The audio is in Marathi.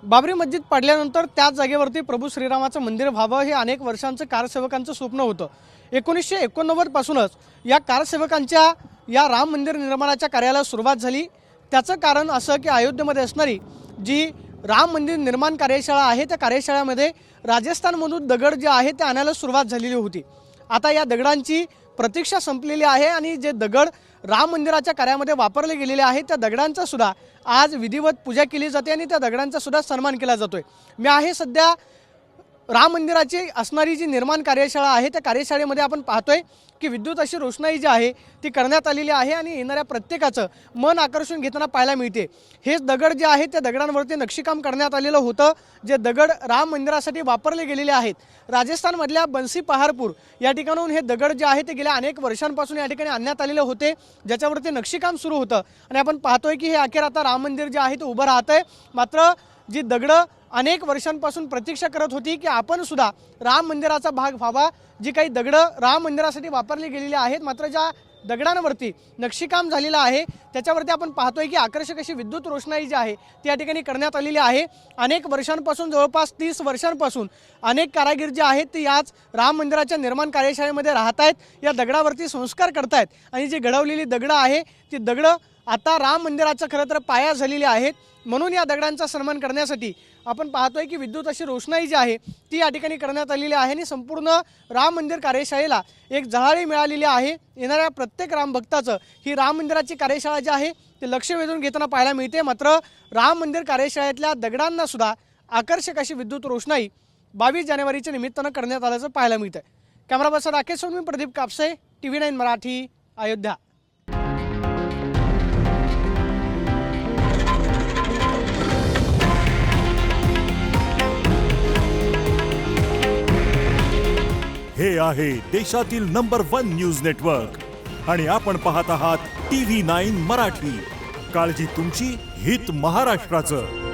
बाबरी मस्जिद पाडल्यानंतर त्याच जागेवरती प्रभू श्रीरामाचं मंदिर व्हावं हे अनेक वर्षांचं कारसेवकांचं स्वप्न होतं। 1989 पासूनच या कारसेवकांच्या या राम मंदिर निर्माणाच्या कार्याला सुरुवात झाली। त्याचं कारण असं की अयोध्येमध्ये असणारी जी राम मंदिर निर्माण कार्यशाळा आहे त्या कार्यशाळेमध्ये राजस्थानमधून दगड जे आहे ते आणायला सुरुवात झालेली होती। आता या दगडांची प्रतीक्षा संपलेली आहे आणि जे दगड राम मंदिराच्या कार्यामध्ये वापरले गेलेले आहेत त्या दगडांचा सुद्धा आज विधिवत पूजा केली जाते आणि त्या दगडांचा सुद्धा सन्मान केला जातोय। मी आहे सध्या राम मंदिराची असणारी जी निर्माण कार्यशाळा आहे त्या कार्यशाळेमध्ये आपण पाहतोय की विद्युत अशी रोषणाई जी आहे ती करण्यात आलेली आहे आणि येणाऱ्या प्रत्येकाचं मन आकर्षून घेताना पाहायला मिळते। हेच दगड जे आहेत त्या दगडांवरती नक्षीकाम करण्यात आलेलं होतं। जे दगड राम मंदिरासाठी वापरले गेलेले आहेत राजस्थानमधल्या बंसी पहारपूर या ठिकाणाहून हे दगड जे आहे ते गेल्या अनेक वर्षांपासून या ठिकाणी आणण्यात आलेले होते, ज्याच्यावरती नक्षीकाम सुरू होतं आणि आपण पाहतोय की हे अखेर आता राम मंदिर जे आहे ते उभं राहतंय। मात्र जी दगडं अनेक वर्षांपासून प्रतीक्षा करत होती की आपण सुद्धा राम मंदिराचा भाग व्हावा, जी काही दगडं राम मंदिरासाठी वापरली गेलेली आहेत मात्र ज्या दगडांवरती नक्षीकाम झालेलं आहे त्याच्यावरती आपण पाहतोय की आकर्षक अशी विद्युत रोषणाई जी आहे ती या ठिकाणी करण्यात आलेली आहे। अनेक वर्षांपासून जवळपास 30 वर्षांपासून अनेक कारागीर जे आहेत ते याच राम मंदिराच्या निर्माण कार्यशाळेमध्ये राहत आहेत, या दगडावरती संस्कार करतायत आणि जी घडवलेली दगडं आहे ती दगडं आता राम मंदिराचं खरं तर पाया झालेली आहेत। म्हणून या दगडांचा सन्मान करण्यासाठी आपण पाहतोय की विद्युत अशी रोषणाई जी आहे ती या ठिकाणी करण्यात आलेली आहे आणि संपूर्ण राम मंदिर कार्यशाळेला एक झळाळी मिळालेली आहे। येणाऱ्या प्रत्येक राम भक्ताचं ही राम मंदिराची कार्यशाळा जी आहे ते लक्ष वेधून घेताना पाहायला मिळते। मात्र राम मंदिर कार्यशाळेतल्या दगडांना सुद्धा आकर्षक अशी विद्युत रोषणाई 22 जानेवारीच्या निमित्तानं करण्यात आल्याचं पाहायला मिळतंय। Camera person Rakesh Sonavi, Pradeep Kapse, TV9 Marathi, Ayodhya. हे आहे देशातील नंबर 1 न्यूज नेटवर्क आणि आपण पाहत आहात TV9 मराठी। काळजी तुमची, हित महाराष्ट्राचं।